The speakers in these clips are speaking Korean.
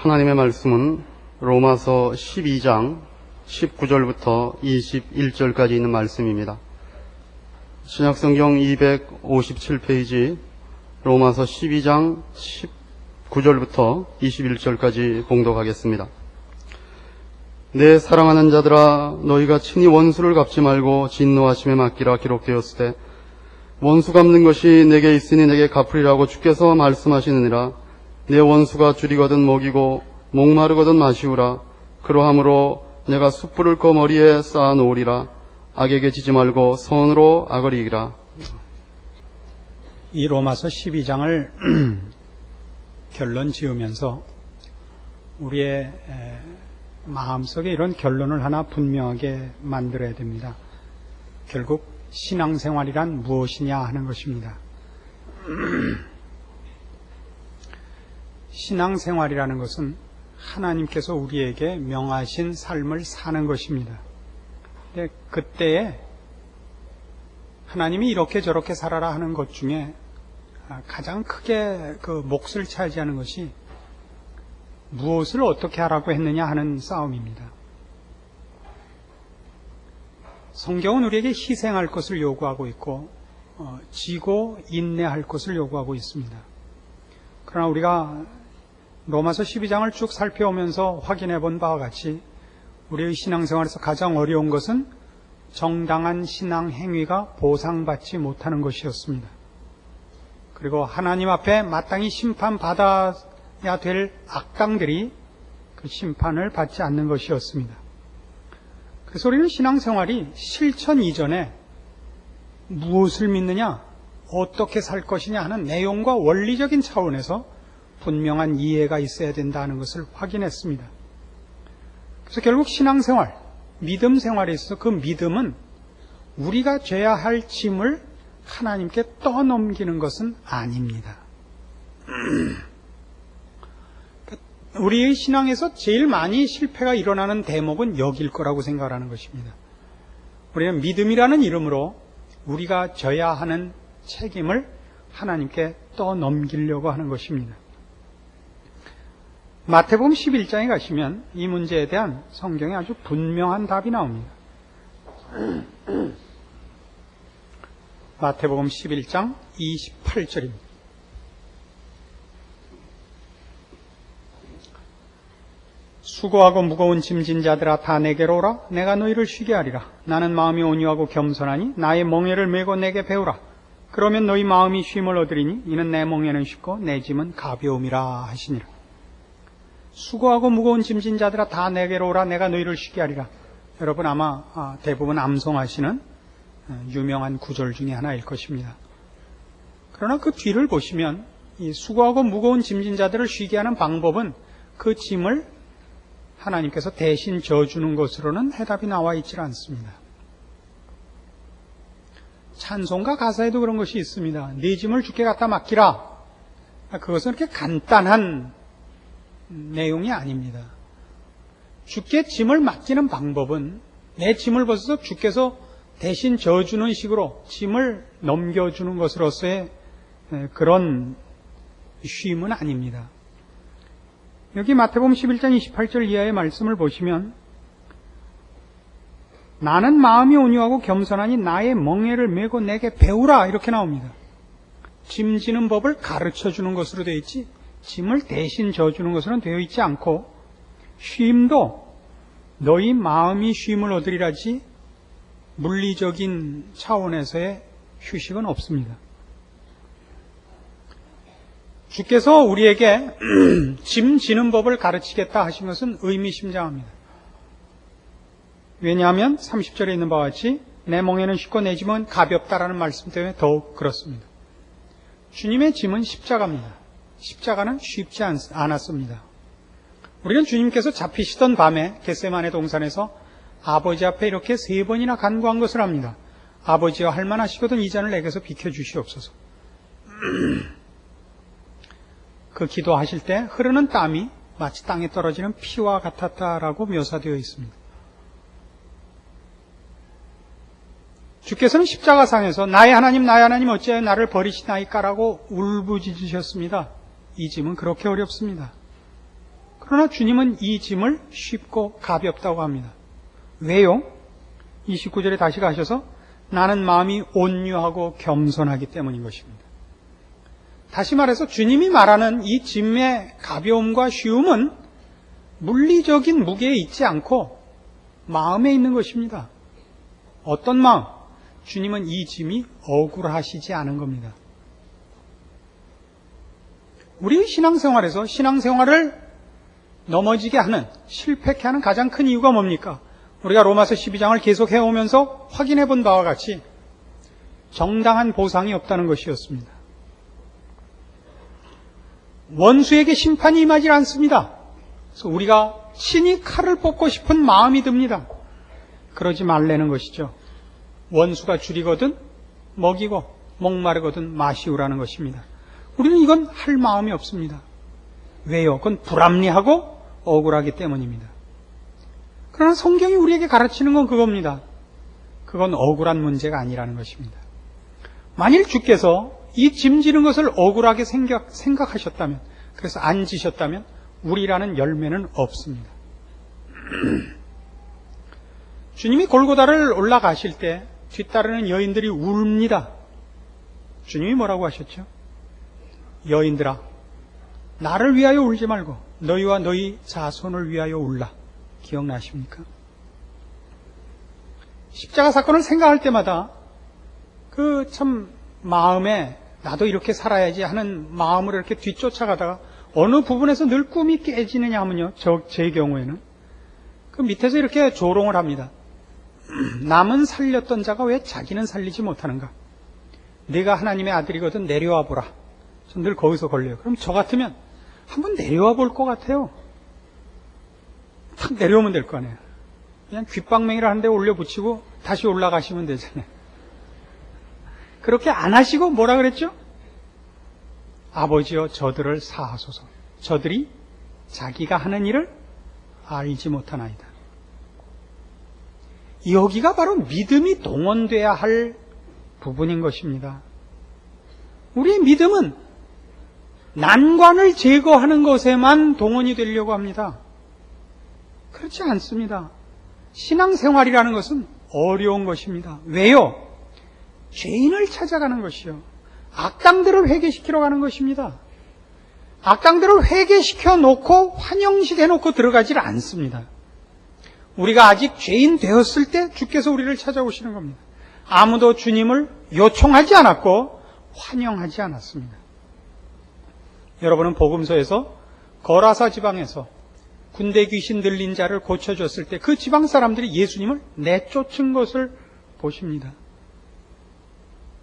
하나님의 말씀은 로마서 12장 19절부터 21절까지 있는 말씀입니다. 신약성경 257페이지 로마서 12장 19절부터 21절까지 봉독하겠습니다. 내 사랑하는 자들아, 너희가 친히 원수를 갚지 말고 진노하심에 맡기라 기록되었을 때 원수 갚는 것이 내게 있으니 내게 갚으리라고 주께서 말씀하시느니라. 내 원수가 줄이거든 먹이고 목마르거든 마시우라. 그러함으로 내가 숯불을 그 머리에 쌓아 놓으리라. 악에게 지지 말고 선으로 악을 이기라. 이 로마서 12장을 결론 지으면서 우리의 마음속에 이런 결론을 하나 분명하게 만들어야 됩니다. 결국 신앙생활이란 무엇이냐 하는 것입니다. 신앙생활이라는 것은 하나님께서 우리에게 명하신 삶을 사는 것입니다. 근데 그때에 하나님이 이렇게 저렇게 살아라 하는 것 중에 가장 크게 그 몫을 차지하는 것이 무엇을 어떻게 하라고 했느냐 하는 싸움입니다. 성경은 우리에게 희생할 것을 요구하고 있고 지고 인내할 것을 요구하고 있습니다. 그러나 우리가 로마서 12장을 쭉 살펴오면서 확인해 본 바와 같이 우리의 신앙생활에서 가장 어려운 것은 정당한 신앙 행위가 보상받지 못하는 것이었습니다. 그리고 하나님 앞에 마땅히 심판받아야 될 악당들이 그 심판을 받지 않는 것이었습니다. 그래서 우리는 신앙생활이 실천 이전에 무엇을 믿느냐, 어떻게 살 것이냐 하는 내용과 원리적인 차원에서 분명한 이해가 있어야 된다는 것을 확인했습니다. 그래서 결국 신앙생활, 믿음 생활에 있어서 그 믿음은 우리가 져야 할 짐을 하나님께 떠넘기는 것은 아닙니다. 우리의 신앙에서 제일 많이 실패가 일어나는 대목은 여길 거라고 생각하는 것입니다. 우리는 믿음이라는 이름으로 우리가 져야 하는 책임을 하나님께 떠넘기려고 하는 것입니다. 마태복음 11장에 가시면 이 문제에 대한 성경에 아주 분명한 답이 나옵니다. 마태복음 11장 28절입니다. 수고하고 무거운 짐진 자들아 다 내게로 오라. 내가 너희를 쉬게 하리라. 나는 마음이 온유하고 겸손하니 나의 멍에를 메고 내게 배우라. 그러면 너희 마음이 쉼을 얻으리니 이는 내 멍에는 쉽고 내 짐은 가벼움이라 하시니라. 수고하고 무거운 짐진 자들아 다 내게로 오라. 내가 너희를 쉬게 하리라. 여러분 아마 대부분 암송하시는 유명한 구절 중에 하나일 것입니다. 그러나 그 뒤를 보시면 이 수고하고 무거운 짐진 자들을 쉬게 하는 방법은 그 짐을 하나님께서 대신 져주는 것으로는 해답이 나와 있지 않습니다. 찬송가 가사에도 그런 것이 있습니다. 네 짐을 주께 갖다 맡기라. 그것은 그렇게 간단한 내용이 아닙니다. 주께 짐을 맡기는 방법은 내 짐을 벗어서 주께서 대신 져주는 식으로 짐을 넘겨주는 것으로서의 그런 쉼은 아닙니다. 여기 마태복음 11장 28절 이하의 말씀을 보시면 나는 마음이 온유하고 겸손하니 나의 멍에를 메고 내게 배우라 이렇게 나옵니다. 짐 지는 법을 가르쳐주는 것으로 되어 있지 짐을 대신 져주는 것으로는 되어 있지 않고 쉼도 너희 마음이 쉼을 얻으리라지 물리적인 차원에서의 휴식은 없습니다. 주께서 우리에게 짐 지는 법을 가르치겠다 하신 것은 의미심장합니다. 왜냐하면 30절에 있는 바와 같이 내 멍에는 쉽고 내 짐은 가볍다라는 말씀 때문에 더욱 그렇습니다. 주님의 짐은 십자가입니다. 십자가는 쉽지 않았습니다. 우리는 주님께서 잡히시던 밤에 겟세마네 동산에서 아버지 앞에 이렇게 3번이나 간구한 것을 합니다. 아버지여 할만하시거든 이 잔을 내게서 비켜주시옵소서. 그 기도하실 때 흐르는 땀이 마치 땅에 떨어지는 피와 같았다라고 묘사되어 있습니다. 주께서는 십자가상에서 나의 하나님 어찌하여 나를 버리시나이까라고 울부짖으셨습니다. 이 짐은 그렇게 어렵습니다. 그러나 주님은 이 짐을 쉽고 가볍다고 합니다. 왜요? 29절에 다시 가셔서 나는 마음이 온유하고 겸손하기 때문인 것입니다. 다시 말해서 주님이 말하는 이 짐의 가벼움과 쉬움은 물리적인 무게에 있지 않고 마음에 있는 것입니다. 어떤 마음? 주님은 이 짐이 억울하시지 않은 겁니다. 우리 신앙생활에서 신앙생활을 넘어지게 하는, 실패케 하는 가장 큰 이유가 뭡니까? 우리가 로마서 12장을 계속 해오면서 확인해 본 바와 같이 정당한 보상이 없다는 것이었습니다. 원수에게 심판이 임하지 않습니다. 그래서 우리가 친히 칼을 뽑고 싶은 마음이 듭니다. 그러지 말라는 것이죠. 원수가 줄이거든 먹이고 목마르거든 마시우라는 것입니다. 우리는 이건 할 마음이 없습니다. 왜요? 그건 불합리하고 억울하기 때문입니다. 그러나 성경이 우리에게 가르치는 건 그겁니다. 그건 억울한 문제가 아니라는 것입니다. 만일 주께서 이 짐 지는 것을 억울하게 생각하셨다면, 그래서 안 지셨다면 우리라는 열매는 없습니다. 주님이 골고다를 올라가실 때 뒤따르는 여인들이 웁니다. 주님이 뭐라고 하셨죠? 여인들아, 나를 위하여 울지 말고 너희와 너희 자손을 위하여 울라. 기억나십니까? 십자가 사건을 생각할 때마다 그 참 마음에 나도 이렇게 살아야지 하는 마음으로 이렇게 뒤쫓아가다가 어느 부분에서 늘 꿈이 깨지느냐 하면요, 제 경우에는 그 밑에서 이렇게 조롱을 합니다. 남은 살렸던 자가 왜 자기는 살리지 못하는가? 네가 하나님의 아들이거든 내려와 보라. 전 늘 거기서 걸려요. 그럼 저 같으면 한번 내려와 볼 것 같아요. 탁 내려오면 될 거 아니에요. 그냥 귓방맹이를 하는데 올려붙이고 다시 올라가시면 되잖아요. 그렇게 안 하시고 뭐라 그랬죠? 아버지여 저들을 사하소서. 저들이 자기가 하는 일을 알지 못하나이다. 여기가 바로 믿음이 동원돼야 할 부분인 것입니다. 우리의 믿음은 난관을 제거하는 것에만 동원이 되려고 합니다. 그렇지 않습니다. 신앙생활이라는 것은 어려운 것입니다. 왜요? 죄인을 찾아가는 것이요. 악당들을 회개시키러 가는 것입니다. 악당들을 회개시켜 놓고 환영식해 놓고 들어가질 않습니다. 우리가 아직 죄인 되었을 때 주께서 우리를 찾아오시는 겁니다. 아무도 주님을 요청하지 않았고 환영하지 않았습니다. 여러분은 복음서에서 거라사 지방에서 군대 귀신 들린 자를 고쳐줬을 때 그 지방 사람들이 예수님을 내쫓은 것을 보십니다.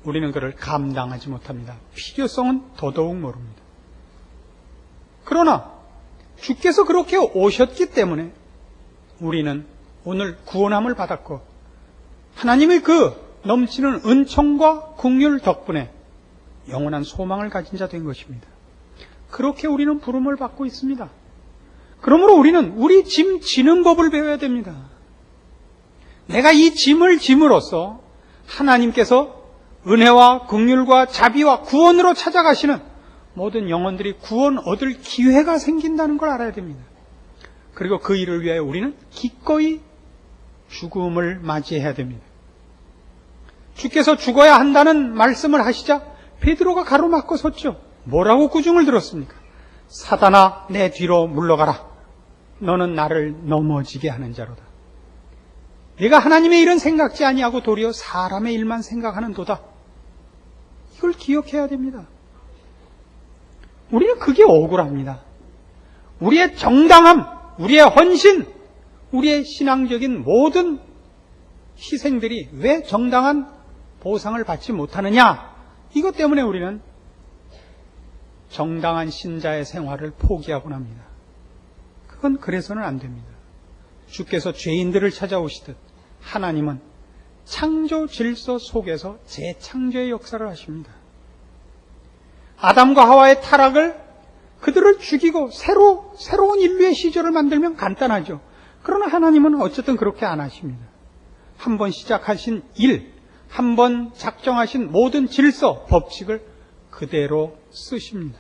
우리는 그를 감당하지 못합니다. 필요성은 더더욱 모릅니다. 그러나 주께서 그렇게 오셨기 때문에 우리는 오늘 구원함을 받았고 하나님의 그 넘치는 은총과 긍휼 덕분에 영원한 소망을 가진 자 된 것입니다. 그렇게 우리는 부름을 받고 있습니다. 그러므로 우리는 우리 짐 지는 법을 배워야 됩니다. 내가 이 짐을 짐으로써 하나님께서 은혜와 긍휼과 자비와 구원으로 찾아가시는 모든 영혼들이 구원 얻을 기회가 생긴다는 걸 알아야 됩니다. 그리고 그 일을 위하여 우리는 기꺼이 죽음을 맞이해야 됩니다. 주께서 죽어야 한다는 말씀을 하시자 베드로가 가로막고 섰죠. 뭐라고 구중을 들었습니까? 사단아 내 뒤로 물러가라. 너는 나를 넘어지게 하는 자로다. 네가 하나님의 일은 생각지 아니하고 도리어 사람의 일만 생각하는 도다. 이걸 기억해야 됩니다. 우리는 그게 억울합니다. 우리의 정당함, 우리의 헌신, 우리의 신앙적인 모든 희생들이 왜 정당한 보상을 받지 못하느냐? 이것 때문에 우리는 정당한 신자의 생활을 포기하곤 합니다. 그건 그래서는 안 됩니다. 주께서 죄인들을 찾아오시듯 하나님은 창조 질서 속에서 재창조의 역사를 하십니다. 아담과 하와의 타락을 그들을 죽이고 새로운 인류의 시절을 만들면 간단하죠. 그러나 하나님은 어쨌든 그렇게 안 하십니다. 한 번 시작하신 일, 한 번 작정하신 모든 질서, 법칙을 그대로 쓰십니다.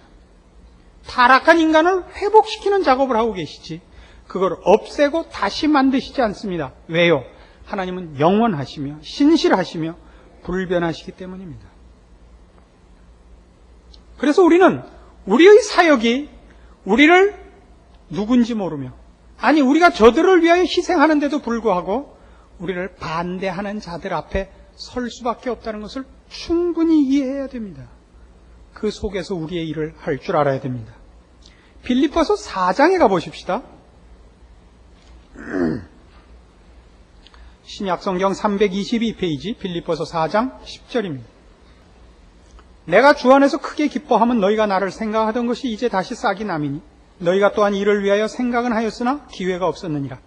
타락한 인간을 회복시키는 작업을 하고 계시지 그걸 없애고 다시 만드시지 않습니다. 왜요? 하나님은 영원하시며 신실하시며 불변하시기 때문입니다. 그래서 우리는 우리의 사역이 우리를 누군지 모르며 아니 우리가 저들을 위하여 희생하는데도 불구하고 우리를 반대하는 자들 앞에 설 수밖에 없다는 것을 충분히 이해해야 됩니다. 그 속에서 우리의 일을 할 줄 알아야 됩니다. 빌립보서 4장에 가보십시다. 신약성경 322페이지 빌립보서 4장 10절입니다. 내가 주 안에서 크게 기뻐하면 너희가 나를 생각하던 것이 이제 다시 싹이 남이니 너희가 또한 이를 위하여 생각은 하였으나 기회가 없었느니라.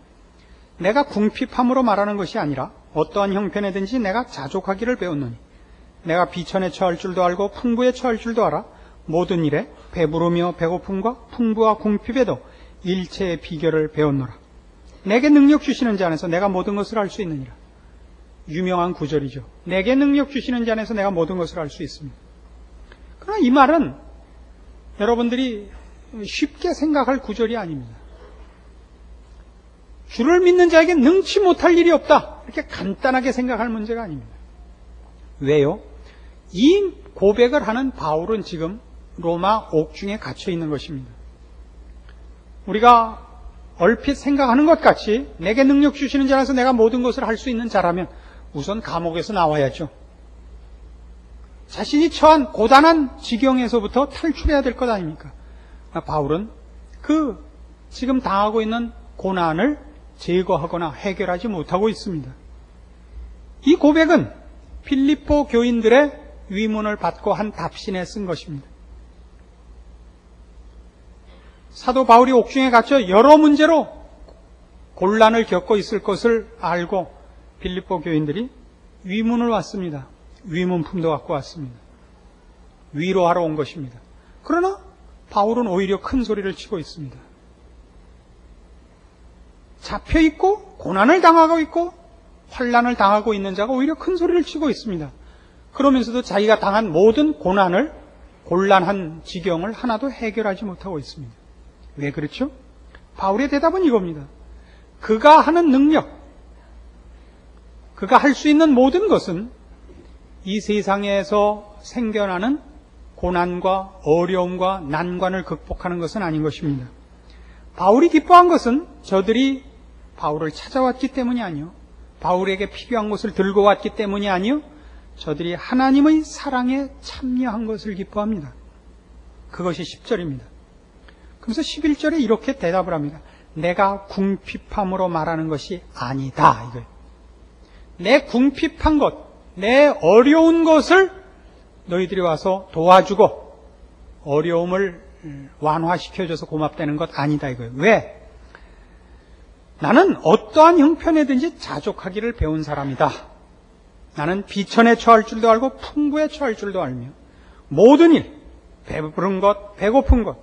내가 궁핍함으로 말하는 것이 아니라 어떠한 형편에든지 내가 자족하기를 배웠노니 내가 비천에 처할 줄도 알고 풍부에 처할 줄도 알아 모든 일에 배부르며 배고픔과 풍부와 궁핍에도 일체의 비결을 배웠노라. 내게 능력 주시는 자 안에서 내가 모든 것을 할 수 있느니라. 유명한 구절이죠. 내게 능력 주시는 자 안에서 내가 모든 것을 할 수 있습니다. 그러나 이 말은 여러분들이 쉽게 생각할 구절이 아닙니다. 주를 믿는 자에게 능치 못할 일이 없다. 이렇게 간단하게 생각할 문제가 아닙니다. 왜요? 이 고백을 하는 바울은 지금 로마 옥중에 갇혀 있는 것입니다. 우리가 얼핏 생각하는 것 같이 내게 능력 주시는 자라서 내가 모든 것을 할 수 있는 자라면 우선 감옥에서 나와야죠. 자신이 처한 고단한 지경에서부터 탈출해야 될 것 아닙니까? 바울은 그 지금 당하고 있는 고난을 제거하거나 해결하지 못하고 있습니다. 이 고백은 필리포 교인들의 위문을 받고 한 답신에 쓴 것입니다. 사도 바울이 옥중에 갇혀 여러 문제로 곤란을 겪고 있을 것을 알고 필리포 교인들이 위문을 왔습니다. 위문품도 갖고 왔습니다. 위로하러 온 것입니다. 그러나 바울은 오히려 큰 소리를 치고 있습니다. 잡혀있고 고난을 당하고 있고 환난을 당하고 있는 자가 오히려 큰 소리를 치고 있습니다. 그러면서도 자기가 당한 모든 고난을 곤란한 지경을 하나도 해결하지 못하고 있습니다. 왜 그렇죠? 바울의 대답은 이겁니다. 그가 하는 능력, 그가 할 수 있는 모든 것은 이 세상에서 생겨나는 고난과 어려움과 난관을 극복하는 것은 아닌 것입니다. 바울이 기뻐한 것은 저들이 바울을 찾아왔기 때문이 아니요, 바울에게 필요한 것을 들고 왔기 때문이 아니요, 저들이 하나님의 사랑에 참여한 것을 기뻐합니다. 그것이 10절입니다. 그래서 11절에 이렇게 대답을 합니다. 내가 궁핍함으로 말하는 것이 아니다. 이거예요. 내 궁핍한 것, 내 어려운 것을 너희들이 와서 도와주고 어려움을 완화시켜줘서 고맙다는 것 아니다. 이거예요. 왜? 나는 어떠한 형편에든지 자족하기를 배운 사람이다. 나는 비천에 처할 줄도 알고 풍부에 처할 줄도 알며 모든 일, 배부른 것, 배고픈 것,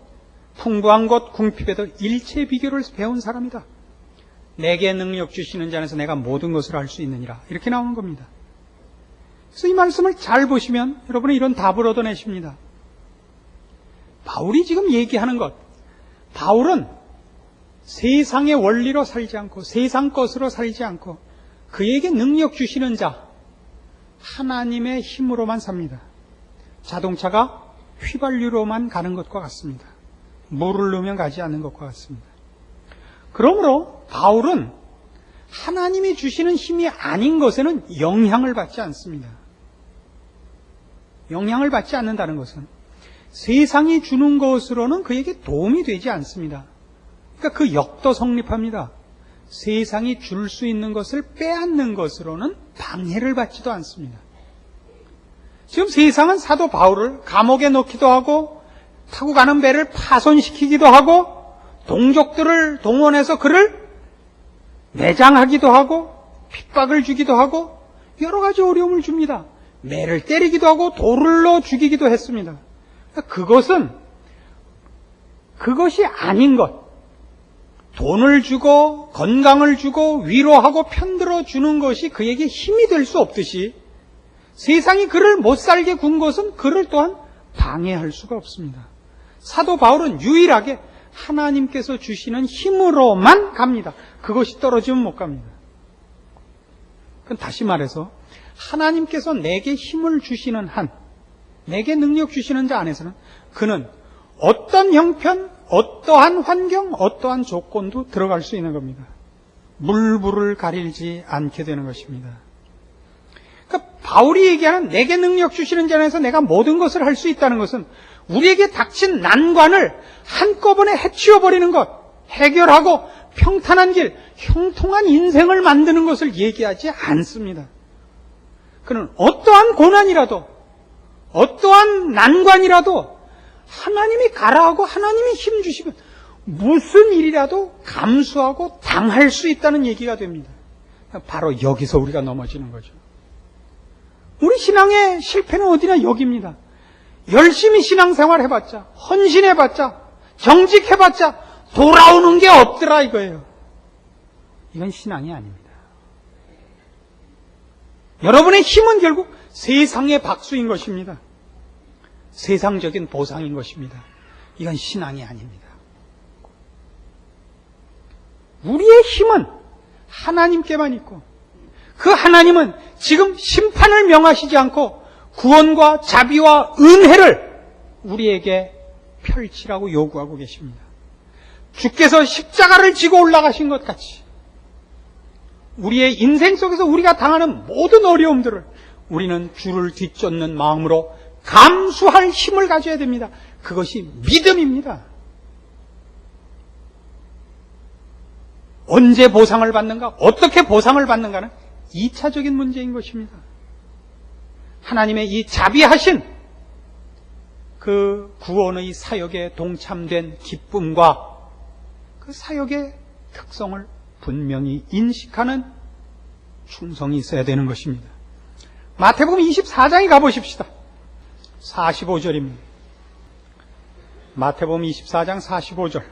풍부한 것, 궁핍에도 일체의 비결을 배운 사람이다. 내게 능력 주시는 자에서 내가 모든 것을 할 수 있느니라. 이렇게 나오는 겁니다. 그래서 이 말씀을 잘 보시면 여러분은 이런 답을 얻어내십니다. 바울이 지금 얘기하는 것, 바울은 세상의 원리로 살지 않고 세상 것으로 살지 않고 그에게 능력 주시는 자, 하나님의 힘으로만 삽니다. 자동차가 휘발유로만 가는 것과 같습니다. 물을 넣으면 가지 않는 것과 같습니다. 그러므로 바울은 하나님이 주시는 힘이 아닌 것에는 영향을 받지 않습니다. 영향을 받지 않는다는 것은 세상이 주는 것으로는 그에게 도움이 되지 않습니다. 그러니까 그 역도 성립합니다. 세상이 줄 수 있는 것을 빼앗는 것으로는 방해를 받지도 않습니다. 지금 세상은 사도 바울을 감옥에 넣기도 하고 타고 가는 배를 파손시키기도 하고 동족들을 동원해서 그를 매장하기도 하고 핍박을 주기도 하고 여러 가지 어려움을 줍니다. 매를 때리기도 하고 돌로 죽이기도 했습니다. 그것이 아닌 것, 돈을 주고 건강을 주고 위로하고 편들어 주는 것이 그에게 힘이 될 수 없듯이 세상이 그를 못 살게 군 것은 그를 또한 방해할 수가 없습니다. 사도 바울은 유일하게 하나님께서 주시는 힘으로만 갑니다. 그것이 떨어지면 못 갑니다. 그럼 다시 말해서 하나님께서 내게 힘을 주시는 한, 내게 능력 주시는 자 안에서는 그는 어떤 형편, 어떠한 환경, 어떠한 조건도 들어갈 수 있는 겁니다. 물불을 가리지 않게 되는 것입니다. 그러니까 바울이 얘기하는 내게 능력 주시는 자 안에서 내가 모든 것을 할 수 있다는 것은 우리에게 닥친 난관을 한꺼번에 해치워버리는 것, 해결하고 평탄한 길, 형통한 인생을 만드는 것을 얘기하지 않습니다. 그는 어떠한 고난이라도, 어떠한 난관이라도 하나님이 가라하고 하나님이 힘 주시면 무슨 일이라도 감수하고 당할 수 있다는 얘기가 됩니다. 바로 여기서 우리가 넘어지는 거죠. 우리 신앙의 실패는 어디나 여기입니다. 열심히 신앙생활 해봤자, 헌신해봤자, 정직해봤자 돌아오는 게 없더라 이거예요. 이건 신앙이 아닙니다. 여러분의 힘은 결국 세상의 박수인 것입니다. 세상적인 보상인 것입니다. 이건 신앙이 아닙니다. 우리의 힘은 하나님께만 있고 그 하나님은 지금 심판을 명하시지 않고 구원과 자비와 은혜를 우리에게 펼치라고 요구하고 계십니다. 주께서 십자가를 지고 올라가신 것 같이 우리의 인생 속에서 우리가 당하는 모든 어려움들을 우리는 주를 뒤쫓는 마음으로 감수할 힘을 가져야 됩니다. 그것이 믿음입니다. 언제 보상을 받는가, 어떻게 보상을 받는가는 2차적인 문제인 것입니다. 하나님의 이 자비하신 그 구원의 사역에 동참된 기쁨과 그 사역의 특성을 분명히 인식하는 충성이 있어야 되는 것입니다. 마태복음 24장에 가보십시다. 45절입니다. 마태복음 24장 45절.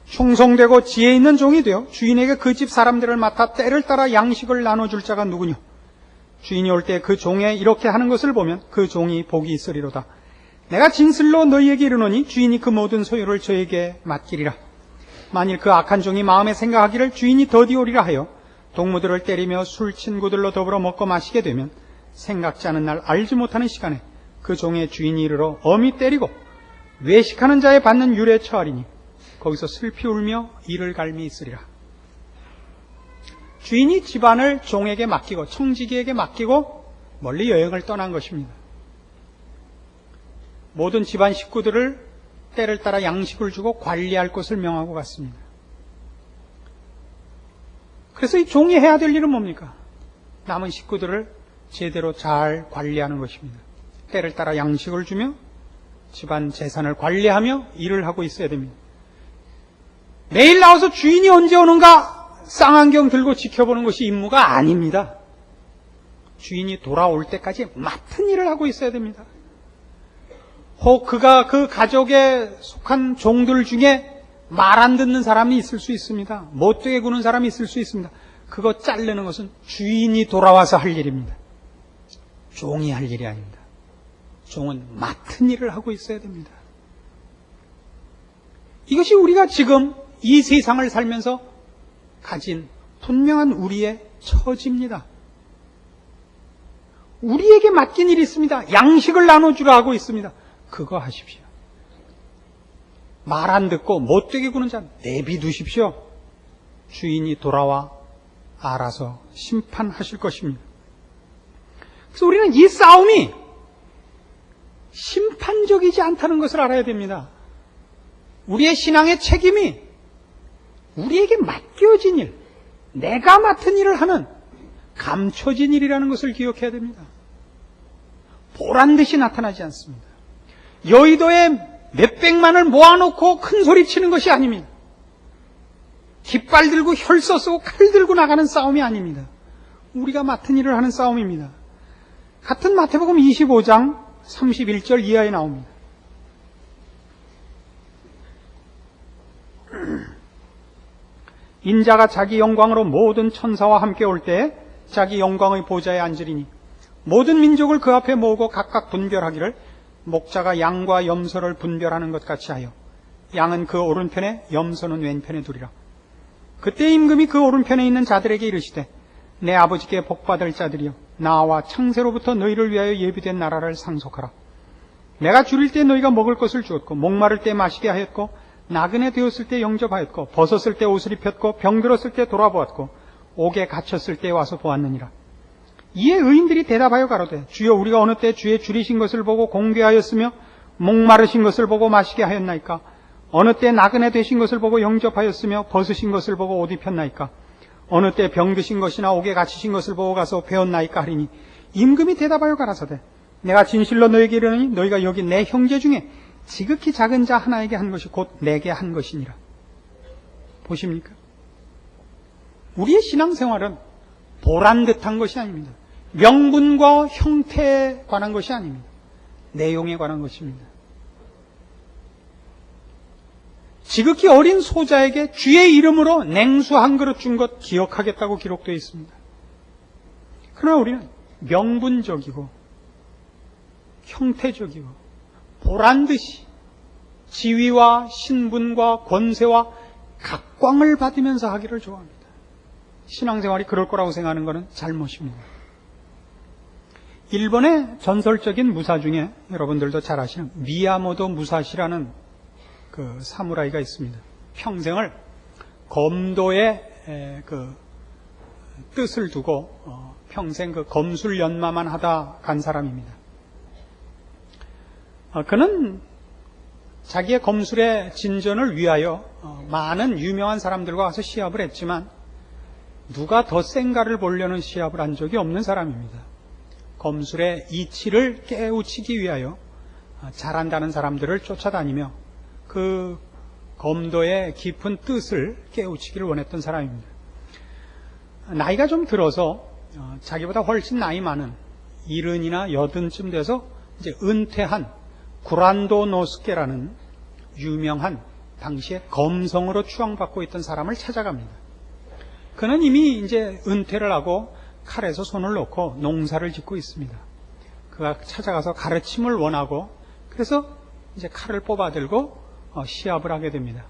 충성되고 지혜 있는 종이 되어 주인에게 그 집 사람들을 맡아 때를 따라 양식을 나눠줄 자가 누구뇨? 주인이 올 때 그 종에 이렇게 하는 것을 보면 그 종이 복이 있으리로다. 내가 진실로 너희에게 이르노니 주인이 그 모든 소유를 저에게 맡기리라. 만일 그 악한 종이 마음에 생각하기를 주인이 더디 오리라 하여 동무들을 때리며 술 친구들로 더불어 먹고 마시게 되면 생각지 않은 날 알지 못하는 시간에 그 종의 주인이 이르러 엄히 때리고 외식하는 자에 받는 율에 처하리니 거기서 슬피 울며 이를 갈미 있으리라. 주인이 집안을 종에게 맡기고 청지기에게 맡기고 멀리 여행을 떠난 것입니다. 모든 집안 식구들을 때를 따라 양식을 주고 관리할 것을 명하고 갔습니다. 그래서 이 종이 해야 될 일은 뭡니까? 남은 식구들을 제대로 잘 관리하는 것입니다. 때를 따라 양식을 주며 집안 재산을 관리하며 일을 하고 있어야 됩니다. 매일 나와서 주인이 언제 오는가 쌍안경 들고 지켜보는 것이 임무가 아닙니다. 주인이 돌아올 때까지 맡은 일을 하고 있어야 됩니다. 혹 그가 그 가족에 속한 종들 중에 말 안 듣는 사람이 있을 수 있습니다. 못되게 구는 사람이 있을 수 있습니다. 그거 자르는 것은 주인이 돌아와서 할 일입니다. 종이 할 일이 아닙니다. 종은 맡은 일을 하고 있어야 됩니다. 이것이 우리가 지금 이 세상을 살면서 가진 분명한 우리의 처지입니다. 우리에게 맡긴 일이 있습니다. 양식을 나눠주라 하고 있습니다. 그거 하십시오. 말 안 듣고 못되게 구는 자 내비두십시오. 주인이 돌아와 알아서 심판하실 것입니다. 그래서 우리는 이 싸움이 심판적이지 않다는 것을 알아야 됩니다. 우리의 신앙의 책임이 우리에게 맡겨진 일, 내가 맡은 일을 하는 감춰진 일이라는 것을 기억해야 됩니다. 보란듯이 나타나지 않습니다. 여의도에 몇백만을 모아놓고 큰 소리 치는 것이 아닙니다. 깃발 들고 혈서 쓰고 칼 들고 나가는 싸움이 아닙니다. 우리가 맡은 일을 하는 싸움입니다. 같은 마태복음 25장 31절 이하에 나옵니다. 인자가 자기 영광으로 모든 천사와 함께 올 때 자기 영광의 보좌에 앉으리니 모든 민족을 그 앞에 모으고 각각 분별하기를 목자가 양과 염소를 분별하는 것 같이 하여 양은 그 오른편에 염소는 왼편에 두리라. 그때 임금이 그 오른편에 있는 자들에게 이르시되 내 아버지께 복받을 자들이여 나와 창세로부터 너희를 위하여 예비된 나라를 상속하라. 내가 줄일 때 너희가 먹을 것을 주었고 목마를 때 마시게 하였고 나그네 되었을 때 영접하였고 벗었을 때 옷을 입혔고 병들었을 때 돌아보았고 옥에 갇혔을 때 와서 보았느니라. 이에 의인들이 대답하여 가로되 주여 우리가 어느 때 주의 줄이신 것을 보고 공개하였으며 목마르신 것을 보고 마시게 하였나이까? 어느 때 나그네 되신 것을 보고 영접하였으며 벗으신 것을 보고 옷 입혔나이까? 어느 때 병드신 것이나 옥에 갇히신 것을 보고 가서 배웠나이까 하리니 임금이 대답하여 가라사대 내가 진실로 너에게 이르노니 너희가 여기 내 형제 중에 지극히 작은 자 하나에게 한 것이 곧 내게 한 것이니라. 보십니까? 우리의 신앙생활은 보란듯한 것이 아닙니다. 명분과 형태에 관한 것이 아닙니다. 내용에 관한 것입니다. 지극히 어린 소자에게 주의 이름으로 냉수 한 그릇 준 것 기억하겠다고 기록되어 있습니다. 그러나 우리는 명분적이고 형태적이고 보란듯이 지위와 신분과 권세와 각광을 받으면서 하기를 좋아합니다. 신앙생활이 그럴 거라고 생각하는 것은 잘못입니다. 일본의 전설적인 무사 중에 여러분들도 잘 아시는 미야모토 무사시라는 그 사무라이가 있습니다. 평생을 검도의 그 뜻을 두고 평생 그 검술 연마만 하다 간 사람입니다. 그는 자기의 검술의 진전을 위하여 많은 유명한 사람들과 가서 시합을 했지만 누가 더 센가를 보려는 시합을 한 적이 없는 사람입니다. 검술의 이치를 깨우치기 위하여 잘한다는 사람들을 쫓아다니며 그 검도의 깊은 뜻을 깨우치기를 원했던 사람입니다. 나이가 좀 들어서 자기보다 훨씬 나이 많은 70이나 80쯤 돼서 이제 은퇴한 구란도 노스케라는 유명한 당시에 검성으로 추앙받고 있던 사람을 찾아갑니다. 그는 이미 이제 은퇴를 하고 칼에서 손을 놓고 농사를 짓고 있습니다. 그가 찾아가서 가르침을 원하고 그래서 이제 칼을 뽑아들고 시합을 하게 됩니다.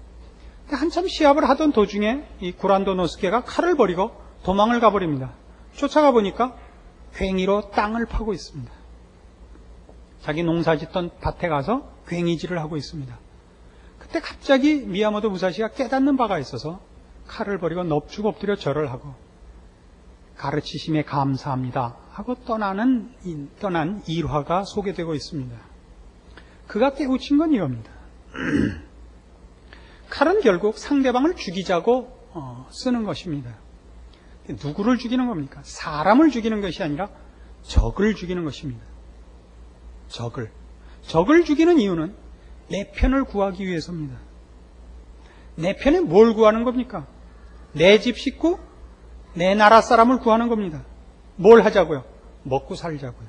한참 시합을 하던 도중에 이 구란도 노스케가 칼을 버리고 도망을 가버립니다. 쫓아가 보니까 괭이로 땅을 파고 있습니다. 자기 농사 짓던 밭에 가서 괭이질을 하고 있습니다. 그때 갑자기 미야모토 무사시가 깨닫는 바가 있어서 칼을 버리고 넙죽 엎드려 절을 하고 가르치심에 감사합니다 하고 떠난 일화가 소개되고 있습니다. 그가 깨우친 건 이겁니다. 칼은 결국 상대방을 죽이자고 쓰는 것입니다. 누구를 죽이는 겁니까? 사람을 죽이는 것이 아니라 적을 죽이는 것입니다. 적을 죽이는 이유는 내 편을 구하기 위해서입니다. 내 편에 뭘 구하는 겁니까? 내 집 식구, 내 나라 사람을 구하는 겁니다. 뭘 하자고요? 먹고 살자고요.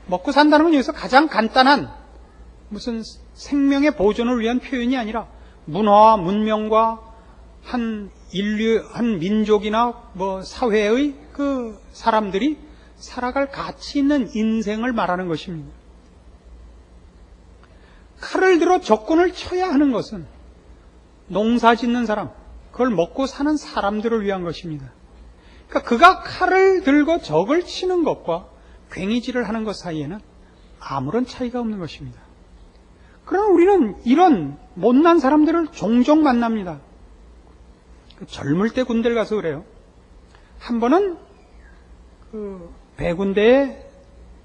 먹고 산다는 건 여기서 가장 간단한 무슨 생명의 보존을 위한 표현이 아니라 문화와 문명과 한 인류, 한 민족이나 뭐 사회의 그 사람들이 살아갈 가치 있는 인생을 말하는 것입니다. 칼을 들어 적군을 쳐야 하는 것은 농사 짓는 사람, 그걸 먹고 사는 사람들을 위한 것입니다. 그러니까 그가 칼을 들고 적을 치는 것과 괭이질을 하는 것 사이에는 아무런 차이가 없는 것입니다. 그러나 우리는 이런 못난 사람들을 종종 만납니다. 젊을 때 군대를 가서 그래요. 한 번은 그 배군대에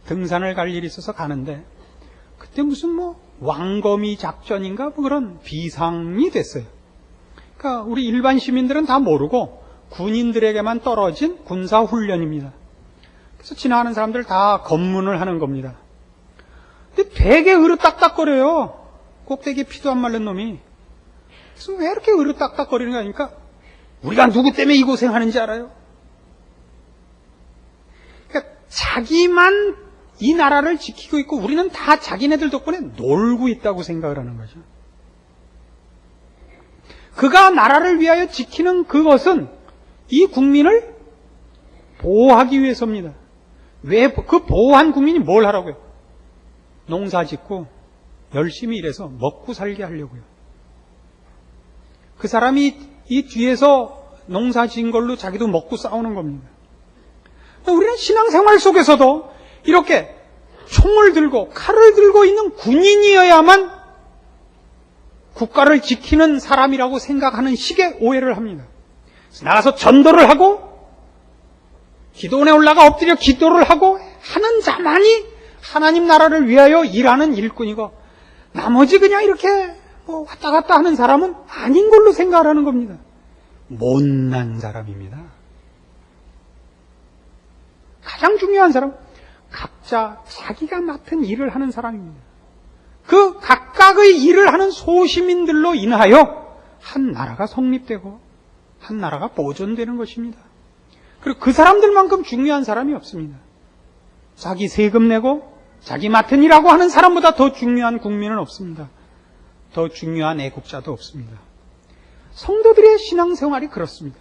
등산을 갈 일이 있어서 가는데 그때 무슨 뭐 왕거미 작전인가 뭐 그런 비상이 됐어요. 그러니까 우리 일반 시민들은 다 모르고 군인들에게만 떨어진 군사훈련입니다. 그래서 지나가는 사람들 다 검문을 하는 겁니다. 근데 되게 으르딱딱거려요. 꼭대기에 피도 안 말른 놈이. 그래서 왜 이렇게 으르딱딱거리는 거 아닙니까? 우리가 누구 때문에 이 고생하는지 알아요? 그러니까 자기만 이 나라를 지키고 있고 우리는 다 자기네들 덕분에 놀고 있다고 생각을 하는 거죠. 그가 나라를 위하여 지키는 그것은 이 국민을 보호하기 위해서입니다. 왜 그 보호한 국민이 뭘 하라고요? 농사 짓고 열심히 일해서 먹고 살게 하려고요. 그 사람이 이 뒤에서 농사 지은 걸로 자기도 먹고 싸우는 겁니다. 우리는 신앙생활 속에서도 이렇게 총을 들고 칼을 들고 있는 군인이어야만 국가를 지키는 사람이라고 생각하는 식의 오해를 합니다. 나가서 전도를 하고 기도원에 올라가 엎드려 기도를 하고 하는 자만이 하나님 나라를 위하여 일하는 일꾼이고 나머지 그냥 이렇게 왔다 갔다 하는 사람은 아닌 걸로 생각하는 겁니다. 못난 사람입니다. 가장 중요한 사람, 각자 자기가 맡은 일을 하는 사람입니다. 그 각각의 일을 하는 소시민들로 인하여 한 나라가 성립되고 한 나라가 보존되는 것입니다. 그리고 그 사람들만큼 중요한 사람이 없습니다. 자기 세금 내고 자기 맡은 일하고 하는 사람보다 더 중요한 국민은 없습니다. 더 중요한 애국자도 없습니다. 성도들의 신앙생활이 그렇습니다.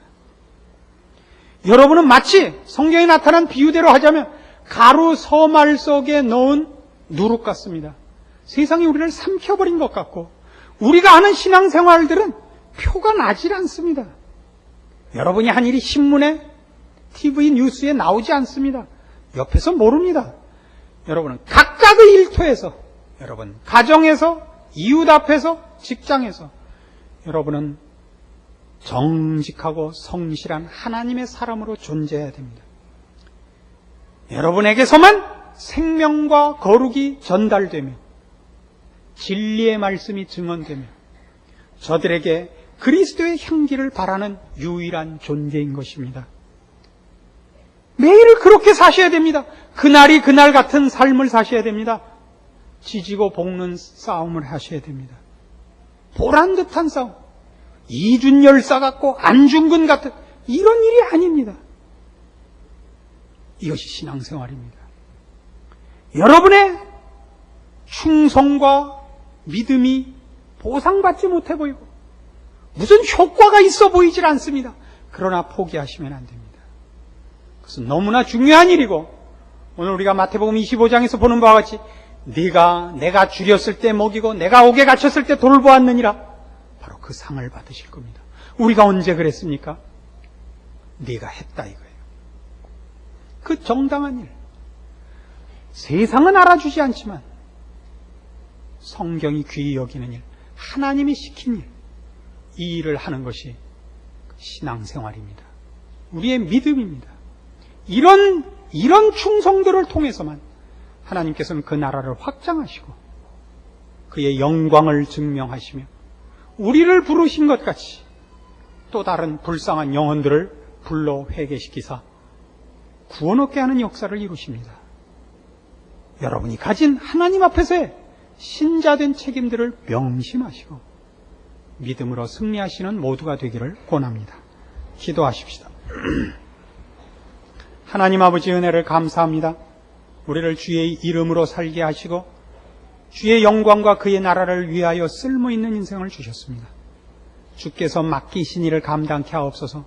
여러분은 마치 성경에 나타난 비유대로 하자면 가루 서말 속에 넣은 누룩 같습니다. 세상이 우리를 삼켜버린 것 같고 우리가 하는 신앙생활들은 표가 나질 않습니다. 여러분이 한 일이 신문에 TV 뉴스에 나오지 않습니다. 옆에서 모릅니다. 여러분은 각각의 일터에서, 여러분 가정에서, 이웃 앞에서, 직장에서 여러분은 정직하고 성실한 하나님의 사람으로 존재해야 됩니다. 여러분에게서만 생명과 거룩이 전달되며 진리의 말씀이 증언되며 저들에게 그리스도의 향기를 바라는 유일한 존재인 것입니다. 매일 그렇게 사셔야 됩니다. 그날이 그날 같은 삶을 사셔야 됩니다. 지지고 볶는 싸움을 하셔야 됩니다. 보란듯한 싸움, 이준열사 같고 안중근 같은 이런 일이 아닙니다. 이것이 신앙생활입니다. 여러분의 충성과 믿음이 보상받지 못해 보이고 무슨 효과가 있어 보이질 않습니다. 그러나 포기하시면 안 됩니다. 그것은 너무나 중요한 일이고 오늘 우리가 마태복음 25장에서 보는 바와 같이 내가 줄였을 때 먹이고 내가 옥에 갇혔을 때 돌보았느니라 바로 그 상을 받으실 겁니다. 우리가 언제 그랬습니까? 네가 했다 이거예요. 그 정당한 일. 세상은 알아주지 않지만 성경이 귀히 여기는 일, 하나님이 시킨 일, 이 일을 하는 것이 신앙생활입니다. 우리의 믿음입니다. 이런 충성들을 통해서만 하나님께서는 그 나라를 확장하시고 그의 영광을 증명하시며 우리를 부르신 것 같이 또 다른 불쌍한 영혼들을 불러 회개시키사 구원 얻게 하는 역사를 이루십니다. 여러분이 가진 하나님 앞에서의 신자된 책임들을 명심하시고 믿음으로 승리하시는 모두가 되기를 권합니다. 기도하십시다. 하나님 아버지 은혜를 감사합니다. 우리를 주의 이름으로 살게 하시고 주의 영광과 그의 나라를 위하여 쓸모있는 인생을 주셨습니다. 주께서 맡기신 일을 감당케 하옵소서.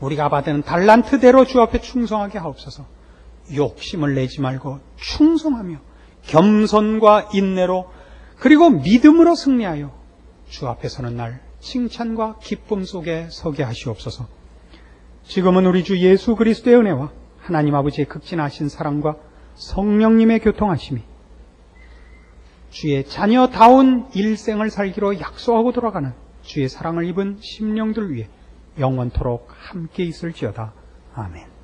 우리가 받은 달란트대로 주 앞에 충성하게 하옵소서. 욕심을 내지 말고 충성하며 겸손과 인내로 그리고 믿음으로 승리하여 주 앞에 서는 날 칭찬과 기쁨 속에 서게 하시옵소서. 지금은 우리 주 예수 그리스도의 은혜와 하나님 아버지의 극진하신 사랑과 성령님의 교통하심이 주의 자녀다운 일생을 살기로 약속하고 돌아가는 주의 사랑을 입은 심령들 위해 영원토록 함께 있을지어다. 아멘.